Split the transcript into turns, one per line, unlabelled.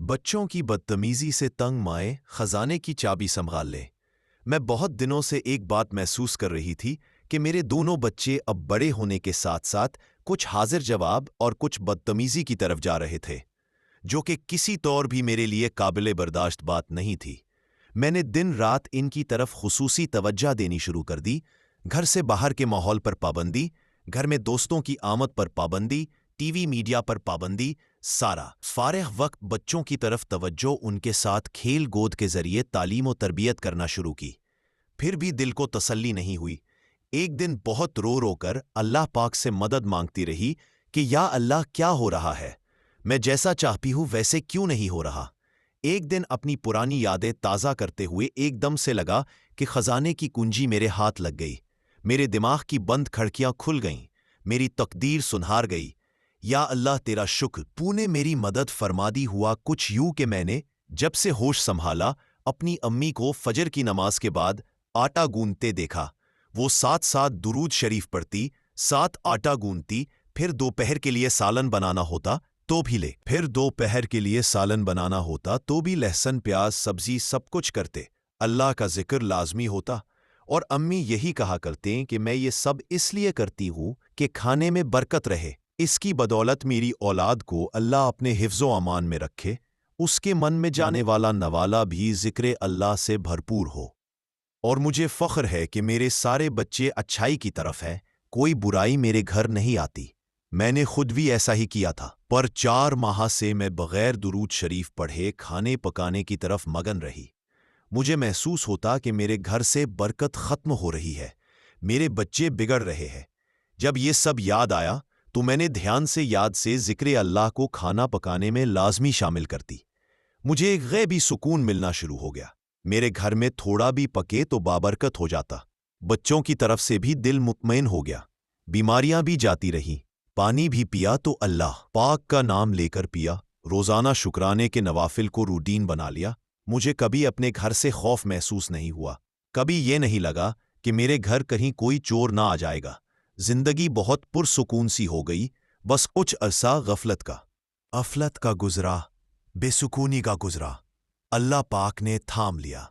بچوں کی بدتمیزی سے تنگ مائیں خزانے کی چابی سنبھال لے۔ میں بہت دنوں سے ایک بات محسوس کر رہی تھی کہ میرے دونوں بچے اب بڑے ہونے کے ساتھ ساتھ کچھ حاضر جواب اور کچھ بدتمیزی کی طرف جا رہے تھے، جو کہ کسی طور بھی میرے لیے قابل برداشت بات نہیں تھی۔ میں نے دن رات ان کی طرف خصوصی توجہ دینی شروع کر دی۔ گھر سے باہر کے ماحول پر پابندی، گھر میں دوستوں کی آمد پر پابندی، ٹی وی میڈیا پر پابندی، سارا فارغ وقت بچوں کی طرف توجہ، ان کے ساتھ کھیل گود کے ذریعے تعلیم و تربیت کرنا شروع کی۔ پھر بھی دل کو تسلی نہیں ہوئی۔ ایک دن بہت رو رو کر اللہ پاک سے مدد مانگتی رہی کہ یا اللہ، کیا ہو رہا ہے؟ میں جیسا چاہتی ہوں ویسے کیوں نہیں ہو رہا؟ ایک دن اپنی پرانی یادیں تازہ کرتے ہوئے ایک دم سے لگا کہ خزانے کی کنجی میرے ہاتھ لگ گئی۔ میرے دماغ کی بند کھڑکیاں کھل گئیں، میری تقدیر سنہار گئی۔ یا اللہ، تیرا شکر، تو نے میری مدد فرما دی۔ ہوا کچھ یوں کہ میں نے جب سے ہوش سنبھالا اپنی امی کو فجر کی نماز کے بعد آٹا گوندتے دیکھا۔ وہ ساتھ ساتھ درود شریف پڑھتی، ساتھ آٹا گوندتی، پھر دوپہر کے لیے سالن بنانا ہوتا تو بھی لہسن پیاز سبزی سب کچھ کرتے، اللہ کا ذکر لازمی ہوتا۔ اور امی یہی کہا کرتے کہ میں یہ سب اس لیے کرتی ہوں کہ کھانے میں برکت رہے، اس کی بدولت میری اولاد کو اللہ اپنے حفظ و امان میں رکھے، اس کے من میں جانے والا نوالا بھی ذکر اللہ سے بھرپور ہو۔ اور مجھے فخر ہے کہ میرے سارے بچے اچھائی کی طرف ہیں، کوئی برائی میرے گھر نہیں آتی۔ میں نے خود بھی ایسا ہی کیا تھا، پر 4 ماہ سے میں بغیر درود شریف پڑھے کھانے پکانے کی طرف مگن رہی۔ مجھے محسوس ہوتا کہ میرے گھر سے برکت ختم ہو رہی ہے، میرے بچے بگڑ رہے ہیں۔ جب یہ سب یاد آیا تو میں نے دھیان سے ذکر اللہ کو کھانا پکانے میں لازمی شامل کرتی۔ مجھے ایک غیبی سکون ملنا شروع ہو گیا۔ میرے گھر میں تھوڑا بھی پکے تو بابرکت ہو جاتا، بچوں کی طرف سے بھی دل مطمئن ہو گیا۔ بیماریاں بھی جاتی رہیں، پانی بھی پیا تو اللہ پاک کا نام لے کر پیا، روزانہ شکرانے کے نوافل کو روٹین بنا لیا۔ مجھے کبھی اپنے گھر سے خوف محسوس نہیں ہوا، کبھی یہ نہیں لگا کہ میرے گھر کہیں کوئی چور نہ آ جائے گا۔ زندگی بہت پرسکون سی ہو گئی۔ بس کچھ عرصہ غفلت کا گزرا، بے سکونی کا گزرا، اللہ پاک نے تھام لیا۔